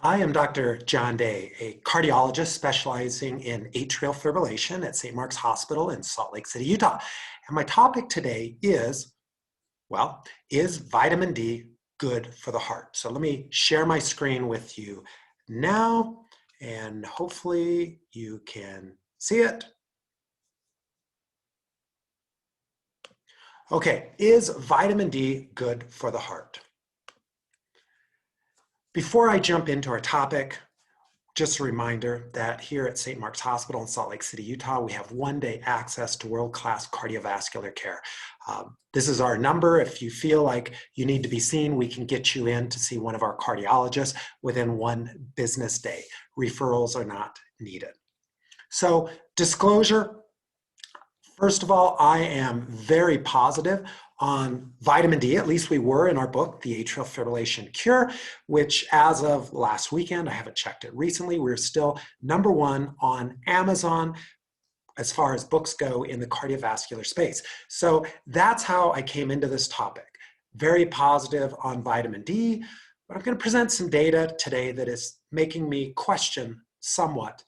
I am Dr. John Day, a cardiologist specializing in atrial fibrillation at St. Mark's Hospital in Salt Lake City, Utah. And my topic today is, is vitamin D good for the heart? So let me share my screen with you now, and hopefully you can see it. Okay, is vitamin D good for the heart? Before I jump into our topic, just a reminder that here at St. Mark's Hospital in Salt Lake City, Utah, we have one-day access to world-class cardiovascular care. This is our number. If you feel like you need to be seen, we can get you in to see one of our cardiologists within one business day. Referrals are not needed. So, disclosure. First of all, I am very positive on vitamin D, at least we were in our book, The Atrial Fibrillation Cure, which as of last weekend, I haven't checked it recently, we're still #1 on Amazon as far as books go in the cardiovascular space. So that's how I came into this topic. Very positive on vitamin D, but I'm going to present some data today that is making me question somewhat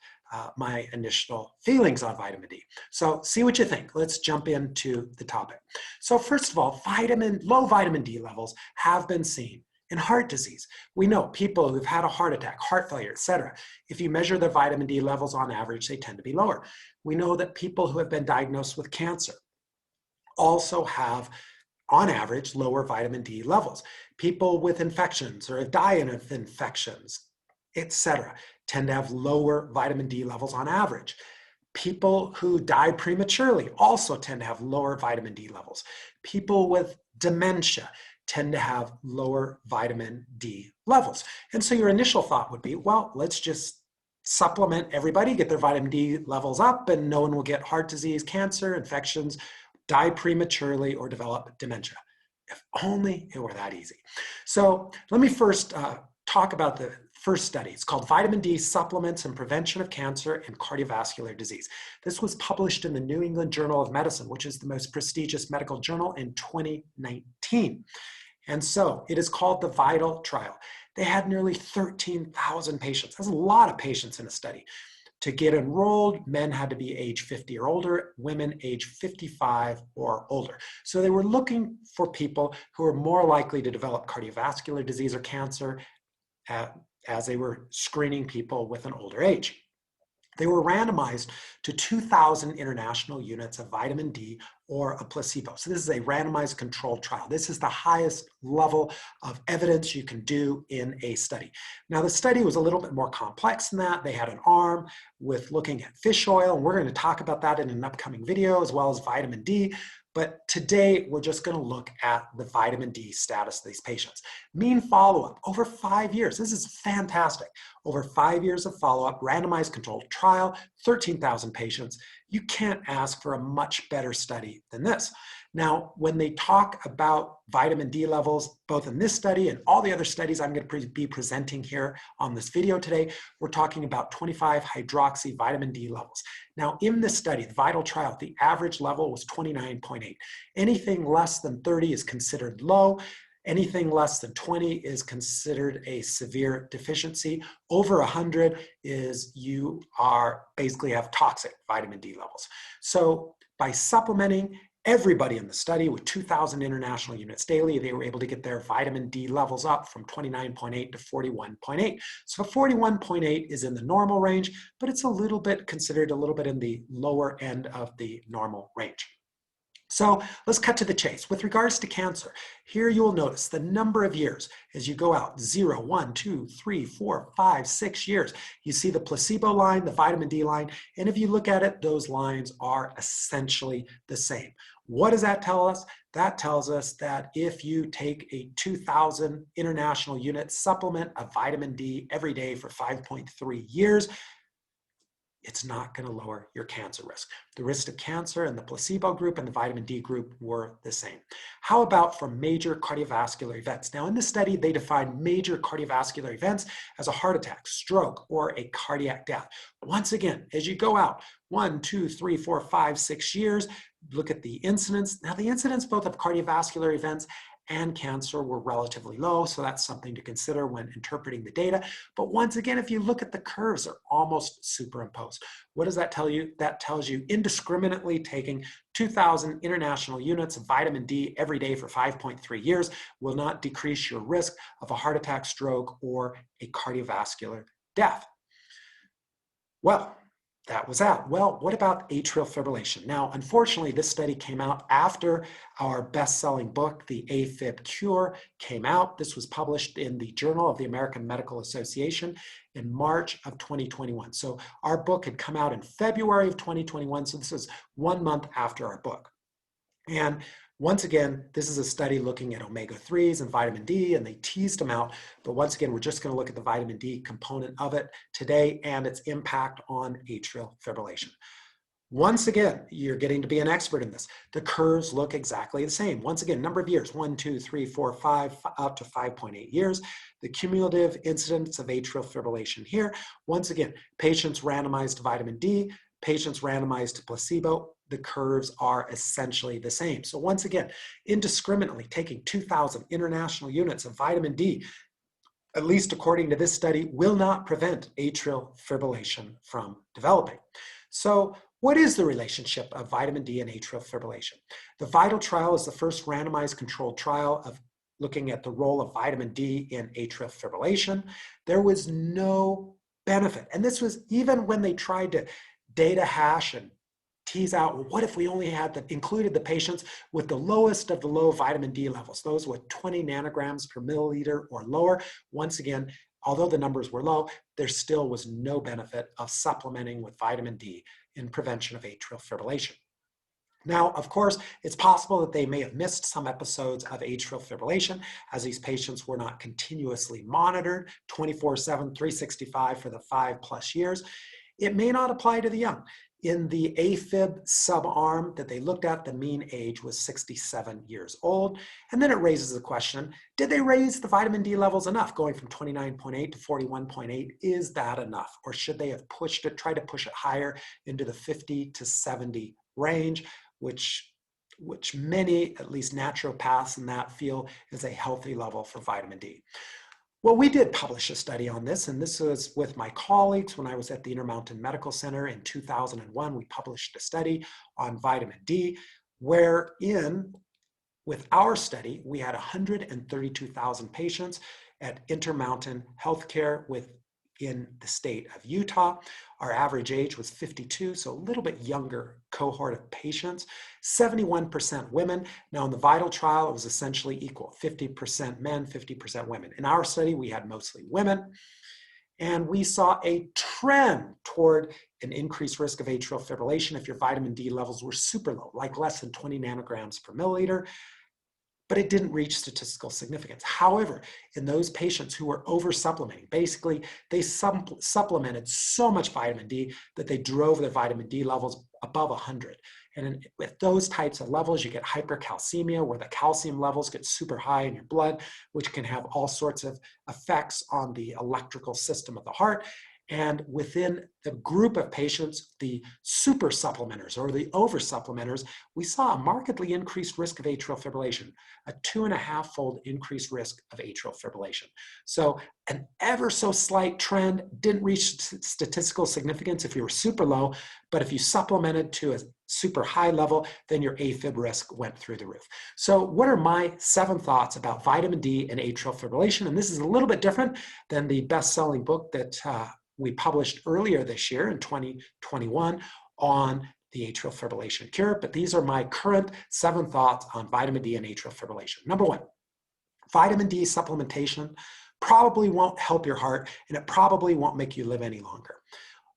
my initial feelings on vitamin D. So see what you think. Let's jump into the topic. So first of all, low vitamin D levels have been seen in heart disease. We know people who've had a heart attack, heart failure, etc. If you measure their vitamin D levels on average, they tend to be lower. We know that people who have been diagnosed with cancer also have, on average, lower vitamin D levels. People with infections or dying of infections, etc., tend to have lower vitamin D levels on average. People who die prematurely also tend to have lower vitamin D levels. People with dementia tend to have lower vitamin D levels. And so your initial thought would be, well, let's just supplement everybody, get their vitamin D levels up, and no one will get heart disease, cancer, infections, die prematurely, or develop dementia. If only it were that easy. So let me first talk about the first study. It's called Vitamin D Supplements and Prevention of Cancer and Cardiovascular Disease. This was published in the New England Journal of Medicine, which is the most prestigious medical journal, in 2019. And so it is called the VITAL trial. They had nearly 13,000 patients. That's a lot of patients in a study. To get enrolled, men had to be age 50 or older, women age 55 or older. So they were looking for people who were more likely to develop cardiovascular disease or cancer as they were screening people with an older age. They were randomized to 2,000 international units of vitamin D or a placebo. So this is a randomized controlled trial. This is the highest level of evidence you can do in a study. Now, the study was a little bit more complex than that. They had an arm with looking at fish oil, and we're going to talk about that in an upcoming video, as well as vitamin D. But today, we're just going to look at the vitamin D status of these patients. Mean follow-up, over 5 years. This is fantastic. Over 5 years of follow-up, randomized controlled trial, 13,000 patients. You can't ask for a much better study than this. Now, when they talk about vitamin D levels, both in this study and all the other studies I'm going to be presenting here on this video today, we're talking about 25-hydroxy vitamin D levels. Now, in this study, the VITAL trial, the average level was 29.8. Anything less than 30 is considered low. Anything less than 20 is considered a severe deficiency. Over 100 is you are basically have toxic vitamin D levels. So by supplementing everybody in the study with 2,000 international units daily, they were able to get their vitamin D levels up from 29.8 to 41.8. So 41.8 is in the normal range, but it's considered a little bit in the lower end of the normal range. So let's cut to the chase. With regards to cancer, here you will notice the number of years as you go out, 0, 1, 2, 3, 4, 5, 6 years. You see the placebo line, the vitamin D line, and if you look at it, those lines are essentially the same. What does that tell us? That tells us that if you take a 2,000 international unit supplement of vitamin D every day for 5.3 years, it's not going to lower your cancer risk. The risk of cancer in the placebo group and the vitamin D group were the same. How about for major cardiovascular events? Now, in this study, they defined major cardiovascular events as a heart attack, stroke, or a cardiac death. Once again, as you go out 1, 2, 3, 4, 5, 6 years, look at the incidence. Now, the incidence both of cardiovascular events and cancer were relatively low, so that's something to consider when interpreting the data. But once again, if you look at the curves, they're almost superimposed. What does that tell you? That tells you indiscriminately taking 2,000 international units of vitamin D every day for 5.3 years will not decrease your risk of a heart attack, stroke, or a cardiovascular death. Well, that was that. Well, what about atrial fibrillation? Now, unfortunately, this study came out after our best-selling book, The AFib Cure, came out. This was published in the Journal of the American Medical Association in March of 2021. So our book had come out in February of 2021, so this was 1 month after our book. And once again, this is a study looking at omega-3s and vitamin D, and they teased them out. But once again, we're just going to look at the vitamin D component of it today and its impact on atrial fibrillation. Once again, you're getting to be an expert in this. The curves look exactly the same. Once again, number of years, 1, 2, 3, 4, 5, up to 5.8 years. The cumulative incidence of atrial fibrillation here. Once again, patients randomized to vitamin D, patients randomized to placebo. The curves are essentially the same. So once again, indiscriminately taking 2,000 international units of vitamin D, at least according to this study, will not prevent atrial fibrillation from developing. So what is the relationship of vitamin D and atrial fibrillation? The VITAL trial is the first randomized controlled trial of looking at the role of vitamin D in atrial fibrillation. There was no benefit. And this was even when they tried to data hash and tease out, well, what if we only had included the patients with the lowest of the low vitamin D levels, those with 20 nanograms per milliliter or lower. Once again, although the numbers were low, there still was no benefit of supplementing with vitamin D in prevention of atrial fibrillation. Now, of course, it's possible that they may have missed some episodes of atrial fibrillation as these patients were not continuously monitored 24/7, 365 for the 5+ years. It may not apply to the young. In the AFib subarm that they looked at, the mean age was 67 years old. And then it raises the question, did they raise the vitamin D levels enough, going from 29.8 to 41.8? Is that enough? Or should they have pushed it, tried to push it higher into the 50 to 70 range, which many, at least naturopaths in that feel is a healthy level for vitamin D? Well, we did publish a study on this, and this was with my colleagues when I was at the Intermountain Medical Center in 2001. We published a study on vitamin D, wherein, with our study, we had 132,000 patients at Intermountain Healthcare in the state of Utah. Our average age was 52, so a little bit younger cohort of patients, 71% women. Now in the VITAL trial, it was essentially equal, 50% men, 50% women. In our study, we had mostly women, and we saw a trend toward an increased risk of atrial fibrillation if your vitamin D levels were super low, like less than 20 nanograms per milliliter. But it didn't reach statistical significance. However, in those patients who were over-supplementing, basically they supplemented so much vitamin D that they drove their vitamin D levels above 100. And with those types of levels, you get hypercalcemia, where the calcium levels get super high in your blood, which can have all sorts of effects on the electrical system of the heart. And within the group of patients, the super supplementers or the over supplementers, we saw a markedly increased risk of atrial fibrillation, a 2.5-fold increased risk of atrial fibrillation. So an ever so slight trend, didn't reach statistical significance if you were super low, but if you supplemented to a super high level, then your AFib risk went through the roof. So what are my 7 thoughts about vitamin D and atrial fibrillation? And this is a little bit different than the best-selling book that we published earlier this year in 2021 on the atrial fibrillation cure, but these are my current 7 thoughts on vitamin D and atrial fibrillation. Number 1, vitamin D supplementation probably won't help your heart, and it probably won't make you live any longer.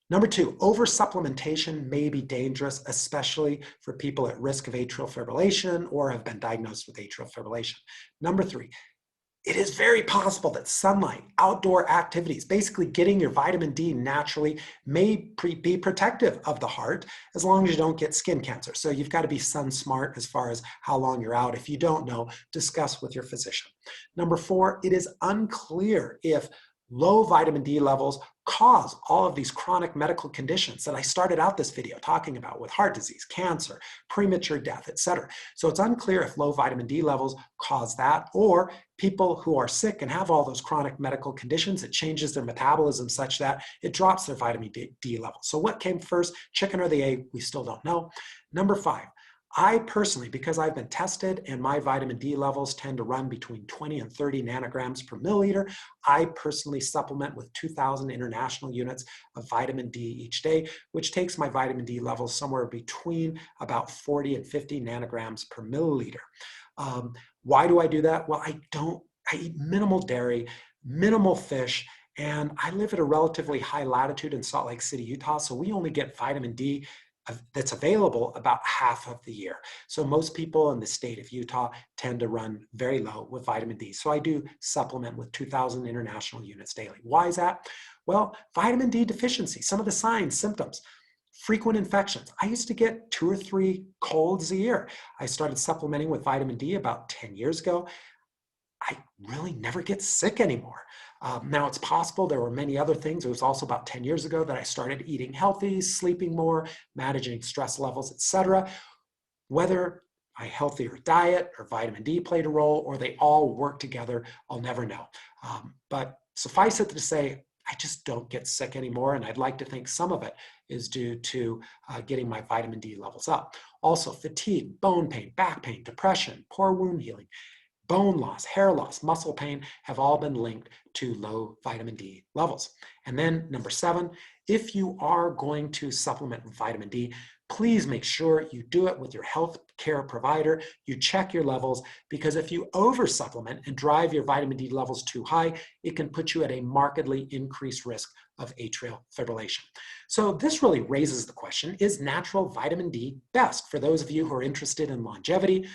Number 2, over-supplementation may be dangerous, especially for people at risk of atrial fibrillation or have been diagnosed with atrial fibrillation. Number 3, it is very possible that sunlight, outdoor activities, basically getting your vitamin D naturally may be protective of the heart as long as you don't get skin cancer. So you've got to be sun smart as far as how long you're out. If you don't know, discuss with your physician. Number 4, it is unclear if Low vitamin D levels cause all of these chronic medical conditions that I started out this video talking about, with heart disease, cancer, premature death, etc. So it's unclear if low vitamin D levels cause that, or people who are sick and have all those chronic medical conditions, it changes their metabolism such that it drops their vitamin D levels. So what came first, chicken or the egg? We still don't know. Number 5. I personally, because I've been tested and my vitamin D levels tend to run between 20 and 30 nanograms per milliliter, I personally supplement with 2,000 international units of vitamin D each day, which takes my vitamin D levels somewhere between about 40 and 50 nanograms per milliliter. Why do I do that? Well, I eat minimal dairy, minimal fish, and I live at a relatively high latitude in Salt Lake City, Utah, so we only get vitamin D that's available about half of the year. So most people in the state of Utah tend to run very low with vitamin D. So I do supplement with 2,000 international units daily. Why is that? Well, vitamin D deficiency, some of the signs, symptoms, frequent infections. I used to get 2 or 3 colds a year. I started supplementing with vitamin D about 10 years ago. I really never get sick anymore. Now it's possible there were many other things. It was also about 10 years ago that I started eating healthy, sleeping more, managing stress levels, etc. Whether a healthier diet or vitamin D played a role, or they all work together, I'll never know. But suffice it to say, I just don't get sick anymore, and I'd like to think some of it is due to getting my vitamin D levels up. Also, fatigue, bone pain, back pain, depression, poor wound healing, bone loss, hair loss, muscle pain have all been linked to low vitamin D levels. And then number 7, if you are going to supplement with vitamin D, please make sure you do it with your health care provider. You check your levels, because if you over supplement and drive your vitamin D levels too high, it can put you at a markedly increased risk of atrial fibrillation. So this really raises the question, is natural vitamin D best? For those of you who are interested in longevity,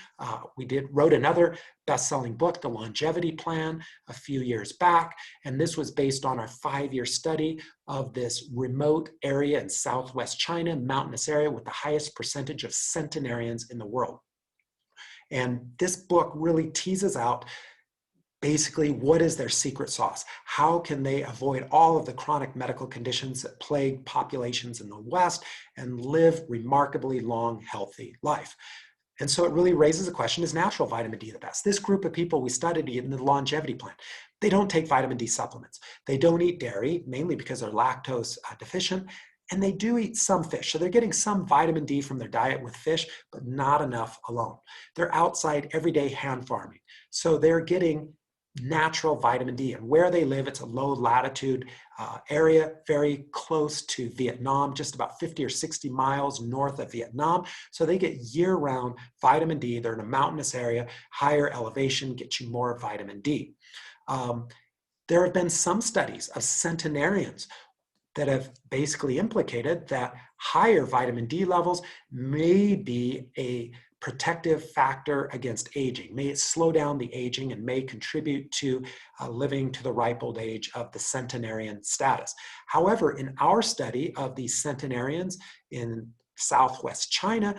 we wrote another best-selling book, The Longevity Plan, a few years back, and this was based on our 5-year study of this remote area in southwest China, mountainous area with the highest percentage of centenarians in the world. And this book really teases out basically what is their secret sauce. How can they avoid all of the chronic medical conditions that plague populations in the West and live remarkably long, healthy life? And so it really raises the question, is natural vitamin D the best? This group of people we studied in the longevity plan, they don't take vitamin D supplements. They don't eat dairy, mainly because they're lactose deficient, and they do eat some fish. So they're getting some vitamin D from their diet with fish, but not enough alone. They're outside everyday hand farming. So they're getting natural vitamin D, and where they live, it's a low latitude area, very close to Vietnam, just about 50 or 60 miles north of Vietnam. So they get year-round vitamin D. They're in a mountainous area, higher elevation gets you more vitamin D. There have been some studies of centenarians that have basically implicated that higher vitamin D levels may be a protective factor against aging. May it slow down the aging and may contribute to living to the ripe old age of the centenarian status. However, in our study of these centenarians in southwest China,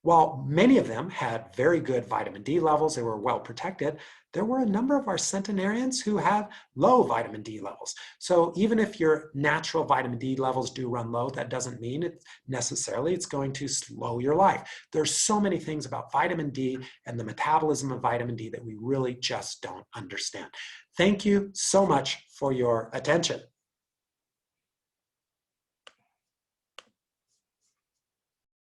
while many of them had very good vitamin D levels, they were well protected, there were a number of our centenarians who had low vitamin D levels. So even if your natural vitamin D levels do run low, that doesn't mean necessarily it's going to slow your life. There's so many things about vitamin D and the metabolism of vitamin D that we really just don't understand. Thank you so much for your attention.